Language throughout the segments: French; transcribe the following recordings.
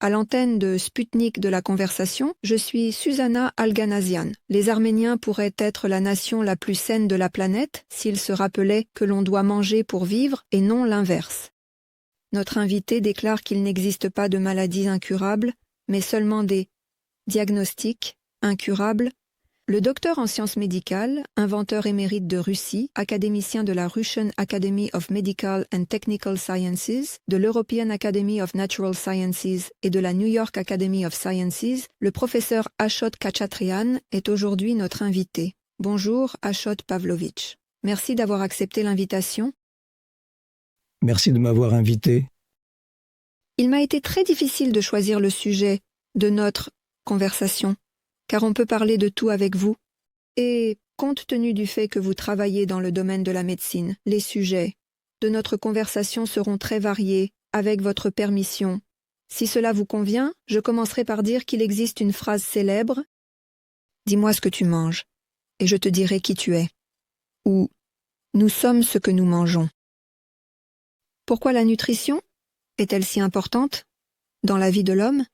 À l'antenne de Sputnik de la conversation, je suis Susanna Alganazian. Les Arméniens pourraient être la nation la plus saine de la planète s'ils se rappelaient que l'on doit manger pour vivre et non l'inverse. Notre invité déclare qu'il n'existe pas de maladies incurables, mais seulement des diagnostics incurables. Le docteur en sciences médicales, inventeur émérite de Russie, académicien de la Russian Academy of Medical and Technical Sciences, de l'European Academy of Natural Sciences et de la New York Academy of Sciences, le professeur Ashot Khachatrian est aujourd'hui notre invité. Bonjour Ashot Pavlovitch. Merci d'avoir accepté l'invitation. Merci de m'avoir invité. Il m'a été très difficile de choisir le sujet de notre conversation, car on peut parler de tout avec vous. Et, compte tenu du fait que vous travaillez dans le domaine de la médecine, les sujets de notre conversation seront très variés, avec votre permission. Si cela vous convient, je commencerai par dire qu'il existe une phrase célèbre « Dis-moi ce que tu manges, et je te dirai qui tu es » ou « Nous sommes ce que nous mangeons ». Pourquoi la nutrition est-elle si importante dans la vie de l'homme?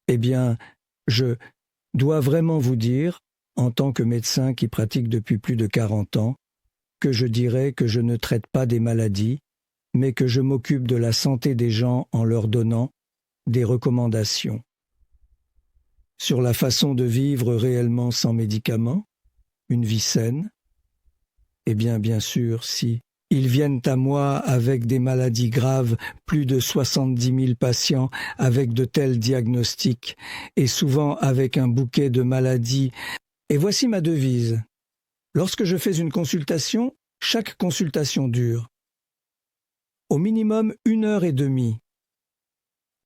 Eh bien, je dois vraiment vous dire, en tant que médecin qui pratique depuis plus de 40 ans, que je dirais que je ne traite pas des maladies, mais que je m'occupe de la santé des gens en leur donnant des recommandations. Sur la façon de vivre réellement sans médicaments, une vie saine. Eh bien sûr, si ils viennent à moi avec des maladies graves, plus de 70 000 patients avec de tels diagnostics, et souvent avec un bouquet de maladies. Et voici ma devise. Lorsque je fais une consultation, chaque consultation dure au minimum 1h30.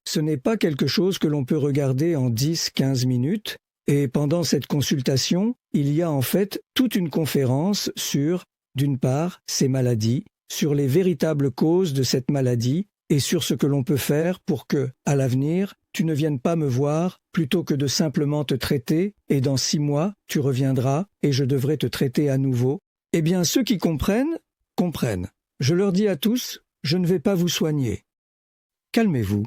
Ce n'est pas quelque chose que l'on peut regarder en 10-15 minutes, et pendant cette consultation, il y a en fait toute une conférence sur, d'une part, ces maladies, sur les véritables causes de cette maladie et sur ce que l'on peut faire pour que, à l'avenir, tu ne viennes pas me voir plutôt que de simplement te traiter et dans 6 mois, tu reviendras et je devrai te traiter à nouveau. Eh bien, ceux qui comprennent, comprennent. Je leur dis à tous, je ne vais pas vous soigner. Calmez-vous.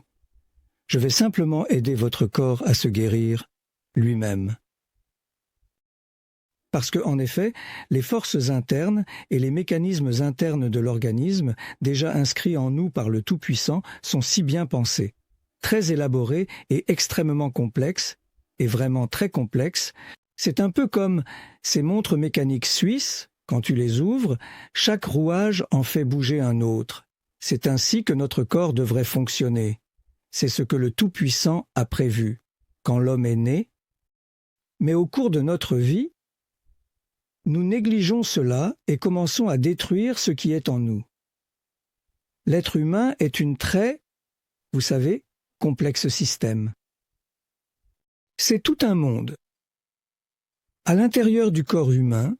Je vais simplement aider votre corps à se guérir lui-même. Parce que, en effet, les forces internes et les mécanismes internes de l'organisme, déjà inscrits en nous par le Tout-Puissant, sont si bien pensés, très élaborés et extrêmement complexes, et vraiment très complexes. C'est un peu comme ces montres mécaniques suisses, quand tu les ouvres, chaque rouage en fait bouger un autre. C'est ainsi que notre corps devrait fonctionner. C'est ce que le Tout-Puissant a prévu, quand l'homme est né. Mais au cours de notre vie, nous négligeons cela et commençons à détruire ce qui est en nous. L'être humain est une très, vous savez, complexe système. C'est tout un monde. À l'intérieur du corps humain,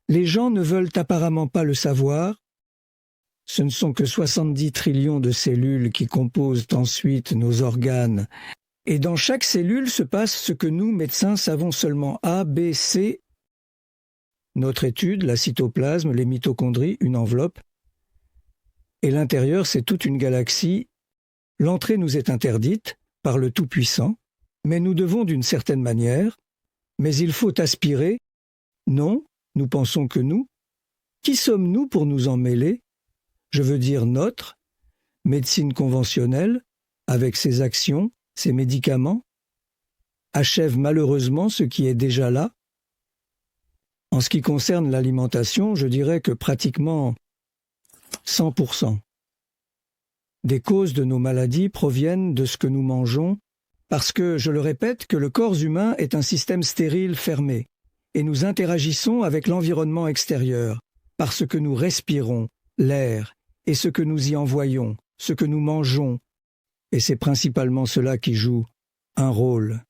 les gens ne veulent apparemment pas le savoir. Ce ne sont que 70 trillions de cellules qui composent ensuite nos organes. Et dans chaque cellule se passe ce que nous, médecins, savons seulement A, B, C. Notre étude, la cytoplasme, les mitochondries, une enveloppe. Et l'intérieur, c'est toute une galaxie. L'entrée nous est interdite par le Tout-Puissant, mais nous devons d'une certaine manière. Mais il faut aspirer. Non, nous pensons que nous. Qui sommes-nous pour nous en mêler? Je veux dire notre médecine conventionnelle, avec ses actions, ses médicaments, achève malheureusement ce qui est déjà là. En ce qui concerne l'alimentation, je dirais que pratiquement 100% des causes de nos maladies proviennent de ce que nous mangeons, parce que, je le répète, que le corps humain est un système stérile fermé, et nous interagissons avec l'environnement extérieur, parce que nous respirons l'air, et ce que nous y envoyons, ce que nous mangeons, et c'est principalement cela qui joue un rôle.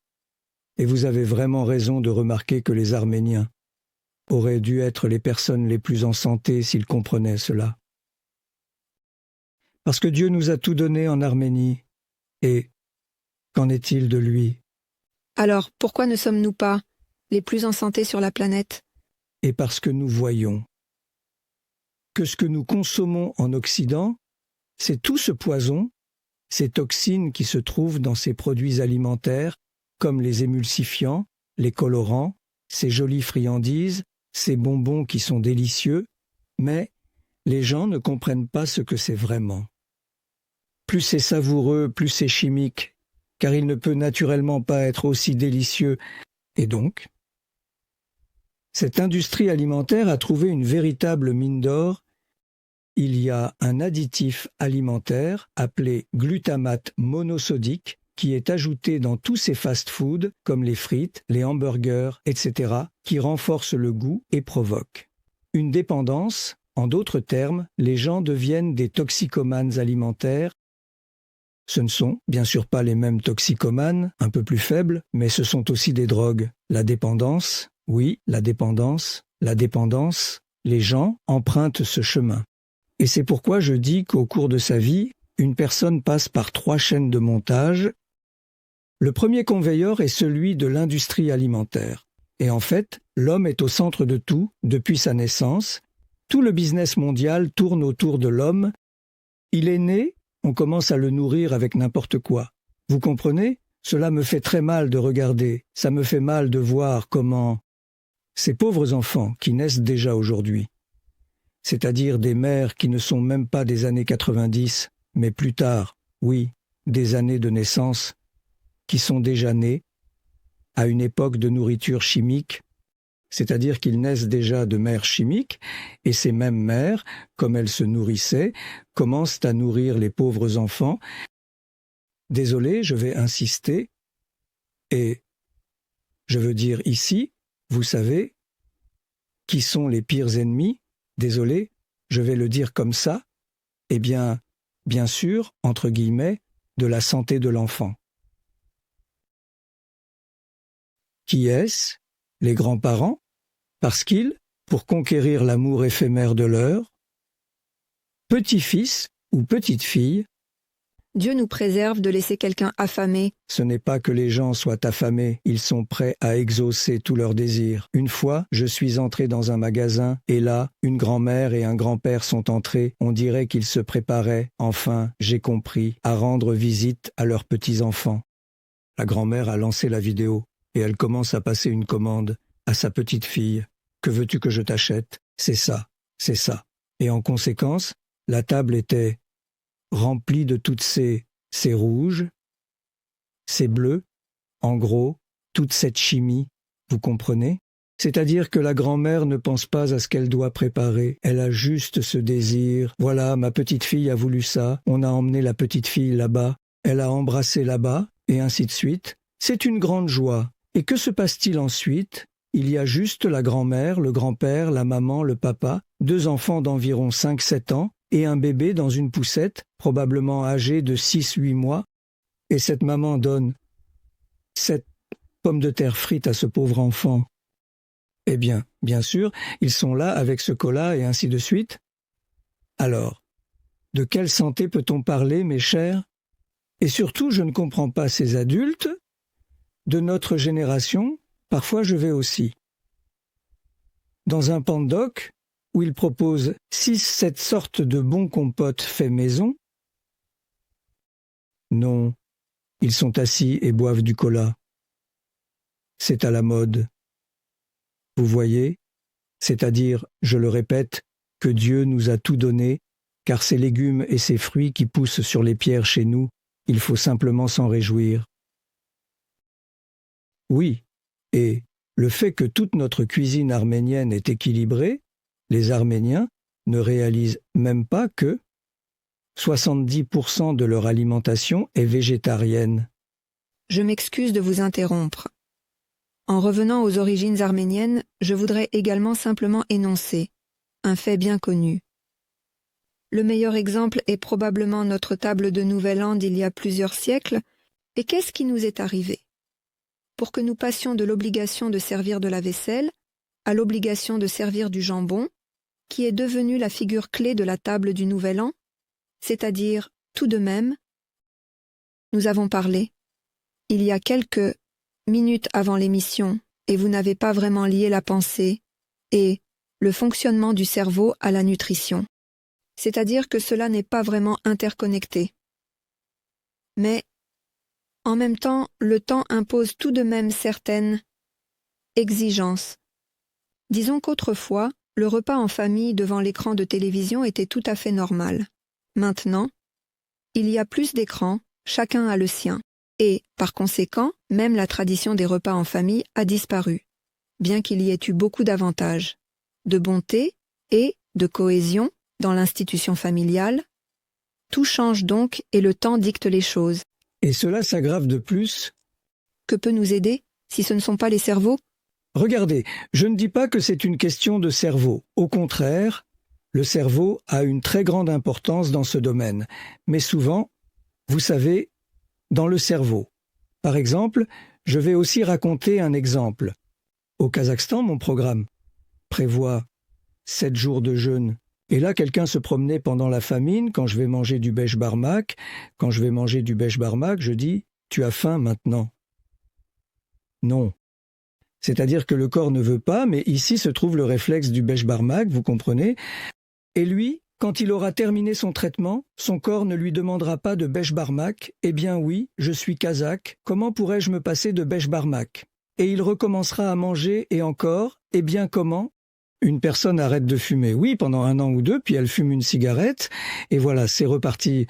Et vous avez vraiment raison de remarquer que les Arméniens auraient dû être les personnes les plus en santé s'ils comprenaient cela. Parce que Dieu nous a tout donné en Arménie. Et qu'en est-il de lui? Alors, pourquoi ne sommes-nous pas les plus en santé sur la planète? Et parce que nous voyons que ce que nous consommons en Occident, c'est tout ce poison ces toxines qui se trouvent dans ces produits alimentaires, comme les émulsifiants, les colorants, ces jolies friandises, ces bonbons qui sont délicieux, mais les gens ne comprennent pas ce que c'est vraiment. Plus c'est savoureux, plus c'est chimique, car il ne peut naturellement pas être aussi délicieux. Et donc, cette industrie alimentaire a trouvé une véritable mine d'or. Il y a un additif alimentaire appelé glutamate monosodique qui est ajouté dans tous ces fast-foods comme les frites, les hamburgers, etc., qui renforce le goût et provoque une dépendance. En d'autres termes, les gens deviennent des toxicomanes alimentaires. Ce ne sont bien sûr pas les mêmes toxicomanes, un peu plus faibles, mais ce sont aussi des drogues. La dépendance, oui, la dépendance, les gens empruntent ce chemin. Et c'est pourquoi je dis qu'au cours de sa vie, une personne passe par 3 chaînes de montage. Le premier conveyor est celui de l'industrie alimentaire. Et en fait, l'homme est au centre de tout depuis sa naissance. Tout le business mondial tourne autour de l'homme. Il est né, on commence à le nourrir avec n'importe quoi. Vous comprenez? Cela me fait très mal de regarder. Ça me fait mal de voir comment ces pauvres enfants qui naissent déjà aujourd'hui, c'est-à-dire des mères qui ne sont même pas des années 90, mais plus tard, oui, des années de naissance, qui sont déjà nés à une époque de nourriture chimique, c'est-à-dire qu'ils naissent déjà de mères chimiques, et ces mêmes mères, comme elles se nourrissaient, commencent à nourrir les pauvres enfants. Désolé, je vais insister, et je veux dire ici, vous savez, qui sont les pires ennemis? Désolé, je vais le dire comme ça, eh bien sûr, entre guillemets, de la santé de l'enfant. Qui est-ce? Les grands-parents? Parce qu'ils, pour conquérir l'amour éphémère de leur petit-fils ou petite-fille, Dieu nous préserve de laisser quelqu'un affamé. Ce n'est pas que les gens soient affamés, ils sont prêts à exaucer tous leurs désirs. Une fois, je suis entré dans un magasin, et là, une grand-mère et un grand-père sont entrés. On dirait qu'ils se préparaient, enfin, j'ai compris, à rendre visite à leurs petits-enfants. La grand-mère a lancé la vidéo, et elle commence à passer une commande à sa petite-fille. « Que veux-tu que je t'achète? C'est ça, c'est ça. » Et en conséquence, la table était remplie de toutes ces rouges, ces bleus, en gros, toute cette chimie, vous comprenez? C'est-à-dire que la grand-mère ne pense pas à ce qu'elle doit préparer, elle a juste ce désir. Voilà, ma petite fille a voulu ça, on a emmené la petite fille là-bas, elle a embrassé là-bas, et ainsi de suite. C'est une grande joie. Et que se passe-t-il ensuite? Il y a juste la grand-mère, le grand-père, la maman, le papa, 2 enfants d'environ 5-7 ans, et un bébé dans une poussette, probablement âgé de 6-8 mois, et cette maman donne cette pomme de terre frite à ce pauvre enfant. Eh bien sûr, ils sont là avec ce cola et ainsi de suite. Alors, de quelle santé peut-on parler, mes chers? Et surtout, je ne comprends pas ces adultes de notre génération, parfois je vais aussi dans un pandoc où ils proposent 6-7 sortes de bons compotes faits maison. Non, ils sont assis et boivent du cola. C'est à la mode. Vous voyez? C'est-à-dire, je le répète, que Dieu nous a tout donné, car ces légumes et ces fruits qui poussent sur les pierres chez nous, il faut simplement s'en réjouir. Oui, et le fait que toute notre cuisine arménienne est équilibrée, les Arméniens ne réalisent même pas que 70% de leur alimentation est végétarienne. Je m'excuse de vous interrompre. En revenant aux origines arméniennes, je voudrais également simplement énoncer un fait bien connu. Le meilleur exemple est probablement notre table de Nouvel An d'il y a plusieurs siècles. Et qu'est-ce qui nous est arrivé? Pour que nous passions de l'obligation de servir de la vaisselle à l'obligation de servir du jambon, qui est devenue la figure clé de la table du Nouvel An, c'est-à-dire, tout de même, nous avons parlé, il y a quelques minutes avant l'émission, et vous n'avez pas vraiment lié la pensée et le fonctionnement du cerveau à la nutrition. C'est-à-dire que cela n'est pas vraiment interconnecté. Mais, en même temps, le temps impose tout de même certaines exigences. Disons qu'autrefois, le repas en famille devant l'écran de télévision était tout à fait normal. Maintenant, il y a plus d'écrans, chacun a le sien. Et, par conséquent, même la tradition des repas en famille a disparu, bien qu'il y ait eu beaucoup d'avantages, de bonté et de cohésion dans l'institution familiale. Tout change donc et le temps dicte les choses. Et cela s'aggrave de plus. Que peut nous aider, si ce ne sont pas les cerveaux? Regardez, je ne dis pas que c'est une question de cerveau. Au contraire, le cerveau a une très grande importance dans ce domaine. Mais souvent, vous savez, dans le cerveau. Par exemple, je vais aussi raconter un exemple. Au Kazakhstan, mon programme prévoit 7 jours de jeûne. Et là, quelqu'un se promenait pendant la famine, quand je vais manger du bêche barmak. Quand je vais manger du bêche barmak, je dis « Tu as faim maintenant ?» Non. C'est-à-dire que le corps ne veut pas, mais ici se trouve le réflexe du bêche barmak, vous comprenez? Et lui, quand il aura terminé son traitement, son corps ne lui demandera pas de bêche barmak. Eh bien oui, je suis kazakh, comment pourrais-je me passer de bêche barmak? Et il recommencera à manger et encore, eh bien comment? Une personne arrête de fumer, oui, pendant 1 an ou 2, puis elle fume une cigarette, et voilà, c'est reparti.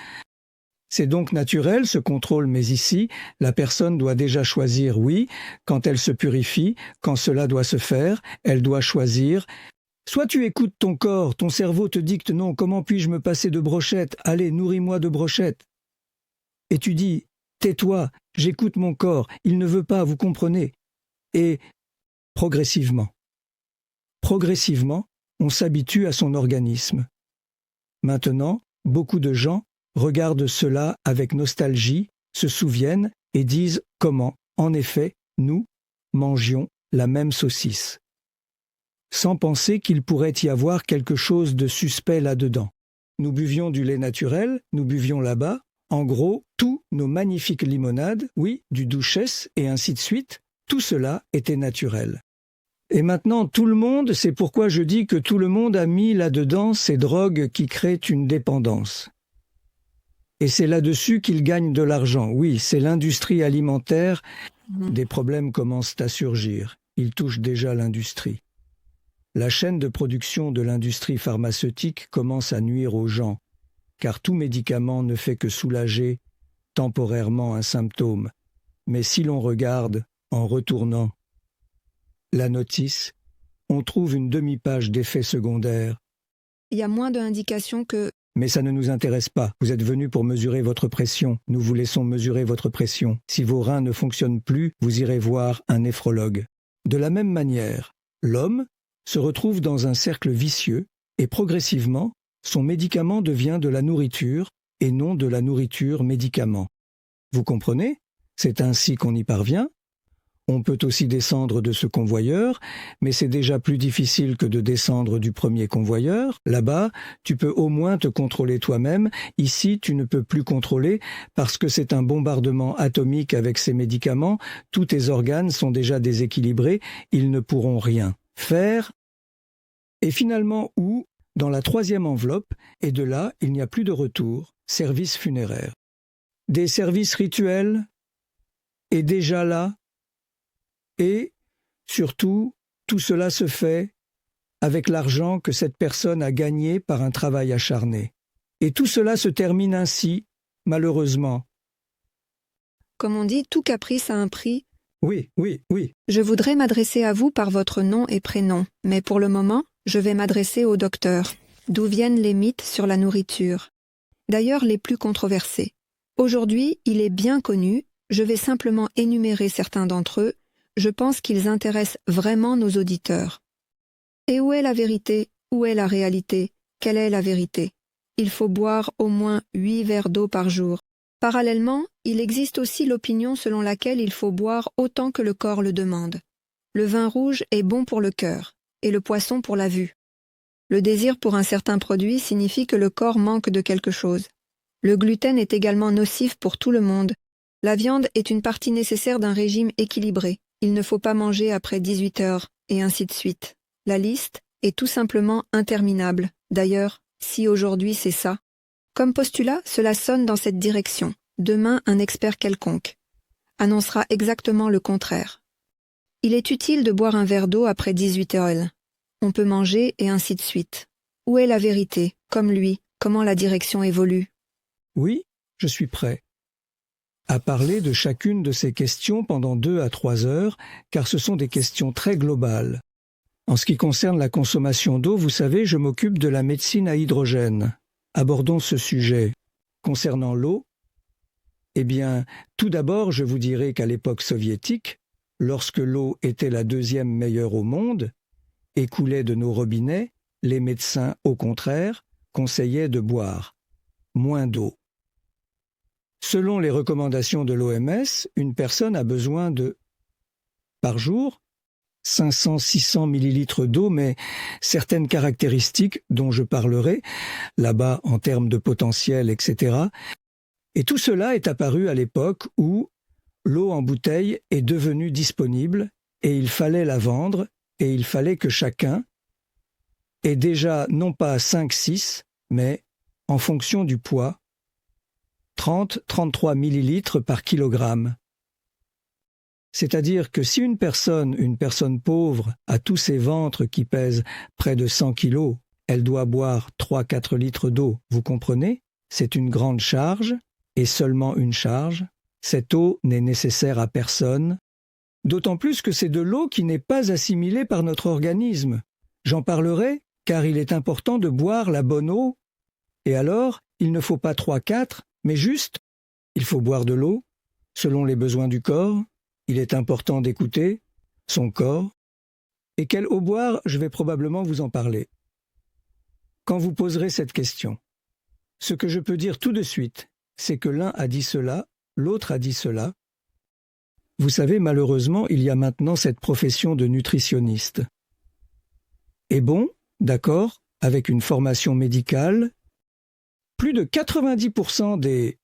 C'est donc naturel, ce contrôle, mais ici, la personne doit déjà choisir, oui, quand elle se purifie, quand cela doit se faire, elle doit choisir. Soit tu écoutes ton corps, ton cerveau te dicte non, comment puis-je me passer de brochettes? Allez, nourris-moi de brochettes. Et tu dis, tais-toi, j'écoute mon corps, il ne veut pas, vous comprenez? Et progressivement, on s'habitue à son organisme. Maintenant, beaucoup de gens regardent cela avec nostalgie, se souviennent et disent comment, en effet, nous mangions la même saucisse, sans penser qu'il pourrait y avoir quelque chose de suspect là-dedans. Nous buvions du lait naturel, nous buvions là-bas, en gros, tous nos magnifiques limonades, oui, du Duchesse et ainsi de suite, tout cela était naturel. Et maintenant, tout le monde, c'est pourquoi je dis que tout le monde a mis là-dedans ces drogues qui créent une dépendance. Et c'est là-dessus qu'ils gagnent de l'argent. Oui, c'est l'industrie alimentaire. Des problèmes commencent à surgir. Ils touchent déjà l'industrie. La chaîne de production de l'industrie pharmaceutique commence à nuire aux gens, car tout médicament ne fait que soulager temporairement un symptôme. Mais si l'on regarde, en retournant la notice, on trouve une demi-page d'effets secondaires. Il y a moins d'indications que... Mais ça ne nous intéresse pas. Vous êtes venu pour mesurer votre pression. Nous vous laissons mesurer votre pression. Si vos reins ne fonctionnent plus, vous irez voir un néphrologue. De la même manière, l'homme se retrouve dans un cercle vicieux et progressivement, son médicament devient de la nourriture et non de la nourriture-médicament. Vous comprenez? C'est ainsi qu'on y parvient. On peut aussi descendre de ce convoyeur, mais c'est déjà plus difficile que de descendre du premier convoyeur. Là-bas, tu peux au moins te contrôler toi-même. Ici, tu ne peux plus contrôler parce que c'est un bombardement atomique avec ces médicaments. Tous tes organes sont déjà déséquilibrés. Ils ne pourront rien faire. Et finalement, où? Dans la 3e enveloppe, et de là, il n'y a plus de retour. Service funéraire. Des services rituels est déjà là. Et, surtout, tout cela se fait avec l'argent que cette personne a gagné par un travail acharné. Et tout cela se termine ainsi, malheureusement. Comme on dit, tout caprice a un prix. Oui. Je voudrais m'adresser à vous par votre nom et prénom, mais pour le moment, je vais m'adresser au docteur. D'où viennent les mythes sur la nourriture? D'ailleurs, les plus controversés. Aujourd'hui, il est bien connu, je vais simplement énumérer certains d'entre eux. Je pense qu'ils intéressent vraiment nos auditeurs. Et où est la vérité? Où est la réalité? Quelle est la vérité? Il faut boire au moins 8 verres d'eau par jour. Parallèlement, il existe aussi l'opinion selon laquelle il faut boire autant que le corps le demande. Le vin rouge est bon pour le cœur, et le poisson pour la vue. Le désir pour un certain produit signifie que le corps manque de quelque chose. Le gluten est également nocif pour tout le monde. La viande est une partie nécessaire d'un régime équilibré. Il ne faut pas manger après 18 heures, et ainsi de suite. La liste est tout simplement interminable. D'ailleurs, si aujourd'hui c'est ça. Comme postulat, cela sonne dans cette direction. Demain, un expert quelconque annoncera exactement le contraire. Il est utile de boire un verre d'eau après 18 heures. On peut manger et ainsi de suite. Où est la vérité? Comme lui, comment la direction évolue? Oui, je suis prêt à parler de chacune de ces questions pendant 2 à 3 heures, car ce sont des questions très globales. En ce qui concerne la consommation d'eau, vous savez, je m'occupe de la médecine à hydrogène. Abordons ce sujet. Concernant l'eau, eh bien, tout d'abord, je vous dirai qu'à l'époque soviétique, lorsque l'eau était la deuxième meilleure au monde et coulait de nos robinets, les médecins, au contraire, conseillaient de boire moins d'eau. Selon les recommandations de l'OMS, une personne a besoin de, par jour, 500-600 millilitres d'eau, mais certaines caractéristiques dont je parlerai, là-bas en termes de potentiel, etc. Et tout cela est apparu à l'époque où l'eau en bouteille est devenue disponible et il fallait la vendre et il fallait que chacun ait déjà non pas 5-6, mais en fonction du poids, 30-33 millilitres par kilogramme. C'est-à-dire que si une personne pauvre, a tous ses ventres qui pèsent près de 100 kilos, elle doit boire 3-4 litres d'eau, vous comprenez? C'est une grande charge, et seulement une charge. Cette eau n'est nécessaire à personne, d'autant plus que c'est de l'eau qui n'est pas assimilée par notre organisme. J'en parlerai, car il est important de boire la bonne eau, et alors, il ne faut pas 3-4, mais juste, il faut boire de l'eau, selon les besoins du corps. Il est important d'écouter son corps. Et quelle eau boire, je vais probablement vous en parler. Quand vous poserez cette question, ce que je peux dire tout de suite, c'est que l'un a dit cela, l'autre a dit cela. Vous savez, malheureusement, il y a maintenant cette profession de nutritionniste. Et bon, d'accord, avec une formation médicale, plus de 90% des...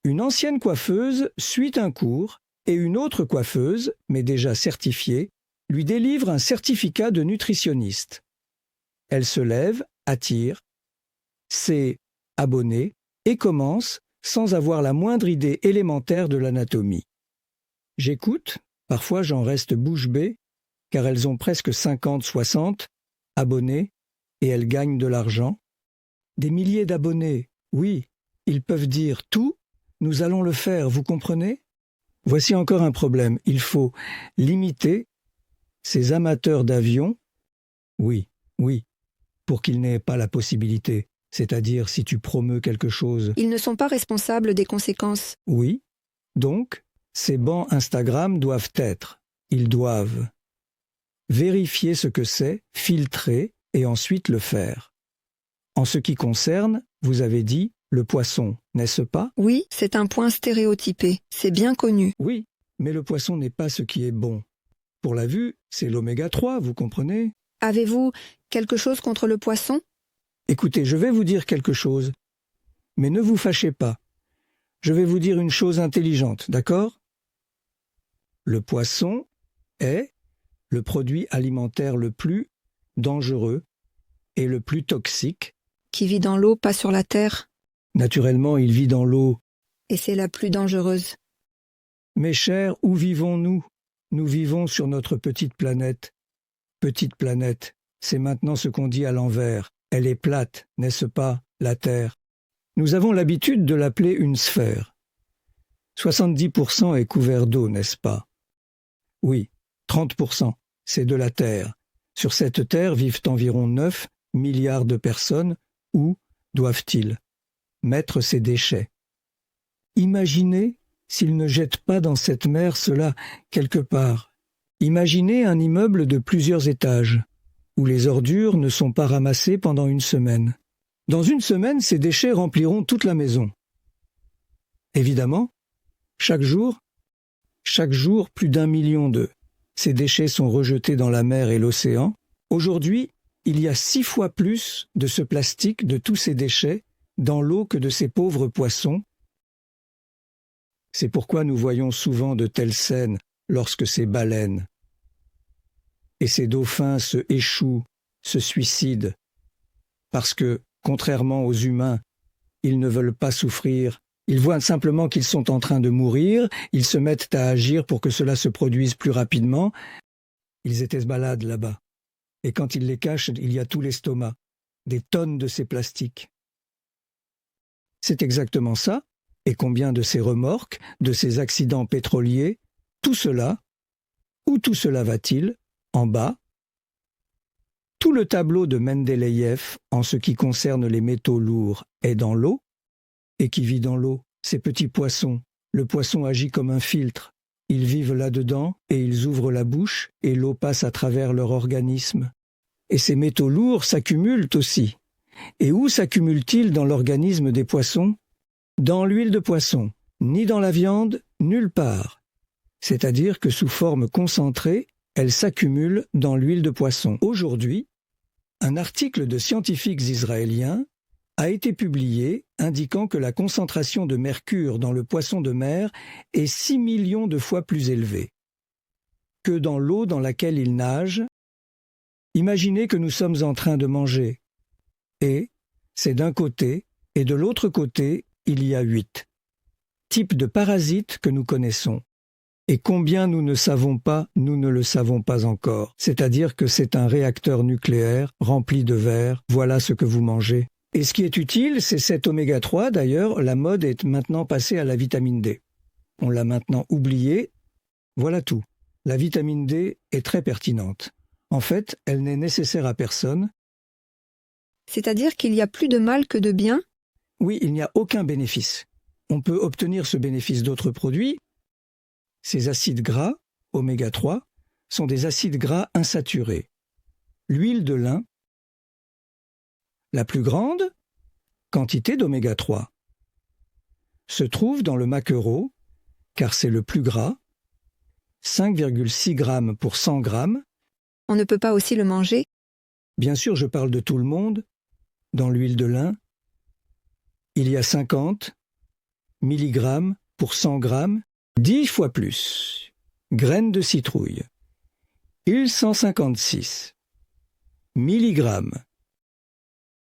Une ancienne coiffeuse suit un cours et une autre coiffeuse, mais déjà certifiée, lui délivre un certificat de nutritionniste. Elle se lève, attire, s'est abonnée et commence sans avoir la moindre idée élémentaire de l'anatomie. J'écoute, parfois j'en reste bouche bée, car elles ont presque 50-60 abonnés et elles gagnent de l'argent. Des milliers d'abonnés, oui, ils peuvent dire tout, nous allons le faire, vous comprenez? Voici encore un problème, il faut limiter ces amateurs d'avions, oui, pour qu'ils n'aient pas la possibilité, c'est-à-dire si tu promeus quelque chose. Ils ne sont pas responsables des conséquences. Oui, donc ces bancs Instagram doivent être, ils doivent vérifier ce que c'est, filtrer et ensuite le faire. En ce qui concerne, vous avez dit, le poisson, n'est-ce pas? Oui, c'est un point stéréotypé, c'est bien connu. Oui, mais le poisson n'est pas ce qui est bon. Pour la vue, c'est l'oméga 3, vous comprenez? Avez-vous quelque chose contre le poisson? Écoutez, je vais vous dire quelque chose, mais ne vous fâchez pas. Je vais vous dire une chose intelligente, d'accord? Le poisson est le produit alimentaire le plus dangereux et le plus toxique. Qui vit dans l'eau, pas sur la terre. Naturellement, il vit dans l'eau. Et c'est la plus dangereuse. Mes chers, où vivons-nous? Nous vivons sur notre petite planète. Petite planète, c'est maintenant ce qu'on dit à l'envers. Elle est plate, n'est-ce pas, la Terre? Nous avons l'habitude de l'appeler une sphère. 70% est couvert d'eau, n'est-ce pas? Oui, 30%, c'est de la Terre. Sur cette Terre vivent environ 9 milliards de personnes. Où doivent-ils mettre ces déchets? Imaginez s'ils ne jettent pas dans cette mer cela quelque part. Imaginez un immeuble de plusieurs étages, où les ordures ne sont pas ramassées pendant une semaine. Dans une semaine, ces déchets rempliront toute la maison. Évidemment, chaque jour, plus d'1 million de ces déchets sont rejetés dans la mer et l'océan. Aujourd'hui, il y a 6 fois plus de ce plastique, de tous ces déchets, dans l'eau que de ces pauvres poissons. C'est pourquoi nous voyons souvent de telles scènes lorsque ces baleines et ces dauphins se échouent, se suicident, parce que, contrairement aux humains, ils ne veulent pas souffrir, Ils voient simplement qu'ils sont en train de mourir, ils se mettent à agir pour que cela se produise plus rapidement. Ils étaient malades là-bas. Et quand ils les cachent, il y a tout l'estomac, des tonnes de ces plastiques. C'est exactement ça. Et combien de ces remorques, de ces accidents pétroliers, tout cela, où tout cela va-t-il? En bas. Tout le tableau de Mendeleïev, en ce qui concerne les métaux lourds, est dans l'eau. Et qui vit dans l'eau? Ces petits poissons. Le poisson agit comme un filtre. Ils vivent là-dedans et ils ouvrent la bouche et l'eau passe à travers leur organisme. Et ces métaux lourds s'accumulent aussi. Et où s'accumulent-ils dans l'organisme des poissons? Dans l'huile de poisson, ni dans la viande, nulle part. C'est-à-dire que sous forme concentrée, elles s'accumulent dans l'huile de poisson. Aujourd'hui, un article de scientifiques israéliens a été publié indiquant que la concentration de mercure dans le poisson de mer est 6 millions de fois plus élevée que dans l'eau dans laquelle il nage. Imaginez que nous sommes en train de manger. Et c'est d'un côté, et de l'autre côté, il y a 8 types de parasites que nous connaissons. Et combien nous ne savons pas, nous ne le savons pas encore. C'est-à-dire que c'est un réacteur nucléaire rempli de verre, voilà ce que vous mangez. Et ce qui est utile, c'est cet oméga 3. D'ailleurs, la mode est maintenant passée à la vitamine D. On l'a maintenant oubliée. Voilà tout. La vitamine D est très pertinente. En fait, elle n'est nécessaire à personne. C'est-à-dire qu'il y a plus de mal que de bien? Oui, il n'y a aucun bénéfice. On peut obtenir ce bénéfice d'autres produits. Ces acides gras, oméga 3, sont des acides gras insaturés. L'huile de lin, la plus grande quantité d'oméga 3, se trouve dans le maquereau, car c'est le plus gras, 5,6 grammes pour 100 grammes. On ne peut pas aussi le manger? Bien sûr, je parle de tout le monde. Dans l'huile de lin, il y a 50 milligrammes pour 100 grammes, 10 fois plus. Graines de citrouille, 156 milligrammes.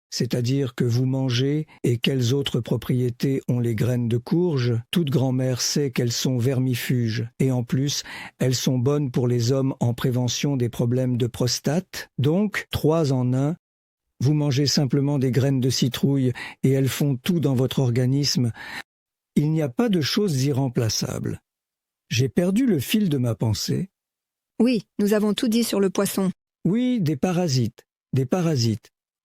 C'est-à-dire que vous mangez et quelles autres propriétés ont les graines de courge? Toute grand-mère sait qu'elles sont vermifuges et en plus, elles sont bonnes pour les hommes en prévention des problèmes de prostate. Donc, 3 en 1. Vous mangez simplement des graines de citrouille et elles font tout dans votre organisme. Il n'y a pas de choses irremplaçables. J'ai perdu le fil de ma pensée. Oui, nous avons tout dit sur le poisson. Oui, des parasites.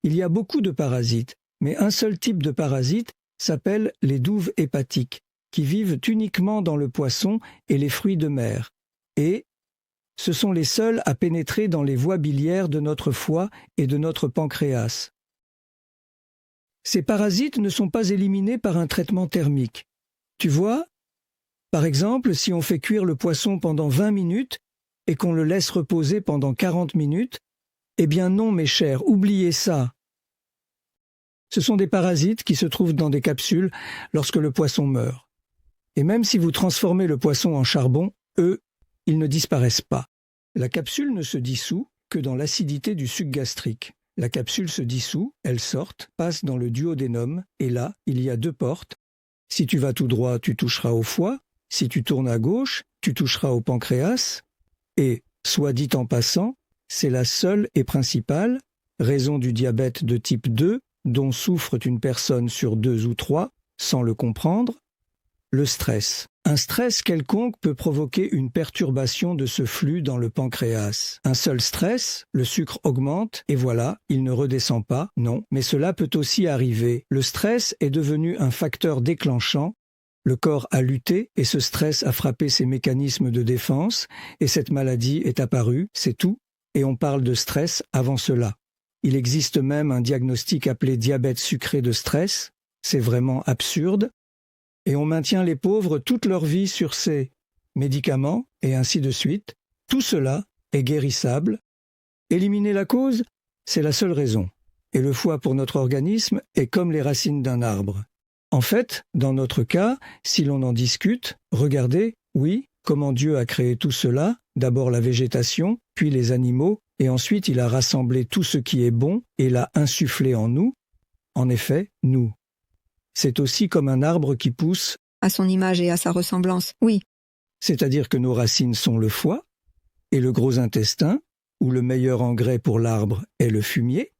Il y a beaucoup de parasites, mais un seul type de parasite s'appelle les douves hépatiques, qui vivent uniquement dans le poisson et les fruits de mer. Et ce sont les seuls à pénétrer dans les voies biliaires de notre foie et de notre pancréas. Ces parasites ne sont pas éliminés par un traitement thermique. Tu vois, par exemple, si on fait cuire le poisson pendant 20 minutes et qu'on le laisse reposer pendant 40 minutes, eh bien non, mes chers, oubliez ça. Ce sont des parasites qui se trouvent dans des capsules lorsque le poisson meurt. Et même si vous transformez le poisson en charbon, eux, ils ne disparaissent pas. La capsule ne se dissout que dans l'acidité du suc gastrique. La capsule se dissout, elle sort, passe dans le duodénum, et là, il y a 2 portes. Si tu vas tout droit, tu toucheras au foie. Si tu tournes à gauche, tu toucheras au pancréas. Et, soit dit en passant, c'est la seule et principale raison du diabète de type 2 dont souffre une personne sur 2 ou 3 sans le comprendre, le stress. Un stress quelconque peut provoquer une perturbation de ce flux dans le pancréas. Un seul stress, le sucre augmente et voilà, il ne redescend pas, non, mais cela peut aussi arriver. Le stress est devenu un facteur déclenchant. Le corps a lutté et ce stress a frappé ses mécanismes de défense et cette maladie est apparue, c'est tout. Et on parle de stress avant cela. Il existe même un diagnostic appelé diabète sucré de stress. C'est vraiment absurde. Et on maintient les pauvres toute leur vie sur ces médicaments et ainsi de suite. Tout cela est guérissable. Éliminer la cause, c'est la seule raison. Et le foie pour notre organisme est comme les racines d'un arbre. En fait, dans notre cas, si l'on en discute, regardez, oui, comment Dieu a créé tout cela, d'abord la végétation, puis les animaux, et ensuite il a rassemblé tout ce qui est bon et l'a insufflé en nous. En effet, nous. c'est aussi comme un arbre qui pousse, à son image et à sa ressemblance. Oui, c'est-à-dire que nos racines sont le foie et le gros intestin, où le meilleur engrais pour l'arbre est le fumier,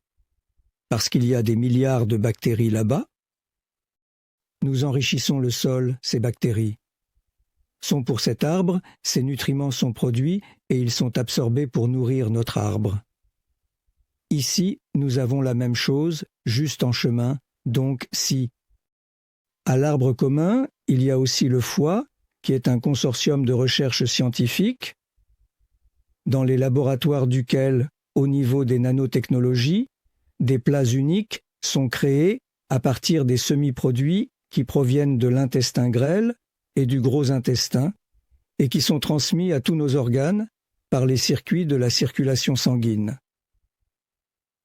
parce qu'il y a des milliards de bactéries là-bas. Nous enrichissons le sol, ces bactéries sont pour cet arbre, ces nutriments sont produits et ils sont absorbés pour nourrir notre arbre. Ici, nous avons la même chose, juste en chemin, donc si. À l'arbre commun, il y a aussi le foie, qui est un consortium de recherche scientifique, dans les laboratoires duquel, au niveau des nanotechnologies, des plats uniques sont créés à partir des semi-produits qui proviennent de l'intestin grêle et du gros intestin et qui sont transmis à tous nos organes par les circuits de la circulation sanguine.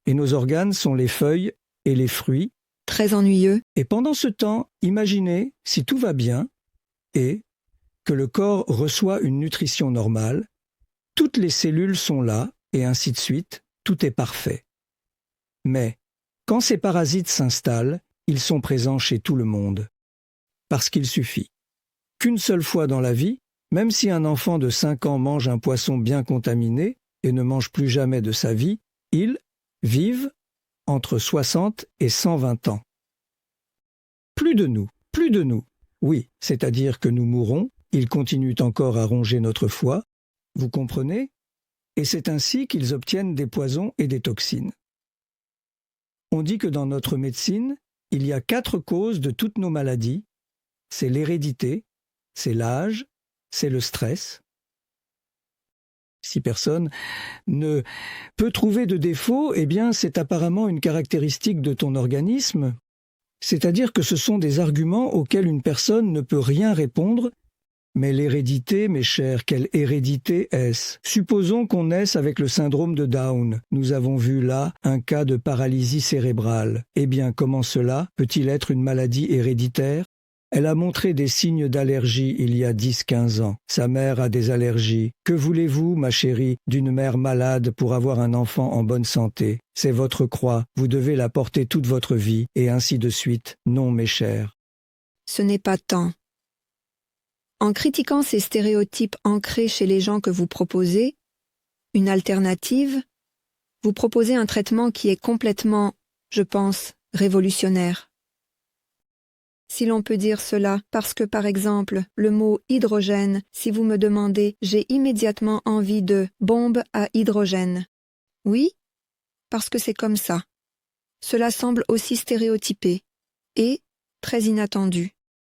Et nos organes sont les feuilles et les fruits. très ennuyeux. Et pendant ce temps, imaginez, si tout va bien, et que le corps reçoit une nutrition normale, toutes les cellules sont là, et ainsi de suite, tout est parfait. Mais, quand ces parasites s'installent, ils sont présents chez tout le monde. Parce qu'il suffit qu'une seule fois dans la vie, même si un enfant de 5 ans mange un poisson bien contaminé et ne mange plus jamais de sa vie, ils vivent entre 60 et 120 ans. Plus de nous. Oui, c'est-à-dire que nous mourrons, ils continuent encore à ronger notre foie, vous comprenez? Et c'est ainsi qu'ils obtiennent des poisons et des toxines. On dit que dans notre médecine, il y a 4 causes de toutes nos maladies. C'est l'hérédité, c'est l'âge, c'est le stress. Si personne ne peut trouver de défaut, eh bien c'est apparemment une caractéristique de ton organisme. C'est-à-dire que ce sont des arguments auxquels une personne ne peut rien répondre. Mais l'hérédité, mes chers, quelle hérédité est-ce? Supposons qu'on naisse avec le syndrome de Down. Nous avons vu là un cas de paralysie cérébrale. Eh bien, comment cela peut-il être une maladie héréditaire? Elle a montré des signes d'allergie il y a 10-15 ans. Sa mère a des allergies. Que voulez-vous, ma chérie, d'une mère malade pour avoir un enfant en bonne santé? C'est votre croix, vous devez la porter toute votre vie, et ainsi de suite. Non, mes chers. Ce n'est pas tant. En critiquant ces stéréotypes ancrés chez les gens que vous proposez, une alternative, vous proposez un traitement qui est complètement, je pense, révolutionnaire. Si l'on peut dire cela, parce que par exemple, le mot hydrogène, si vous me demandez, j'ai immédiatement envie de bombe à hydrogène. Oui, parce que c'est comme ça. Cela semble aussi stéréotypé et très inattendu.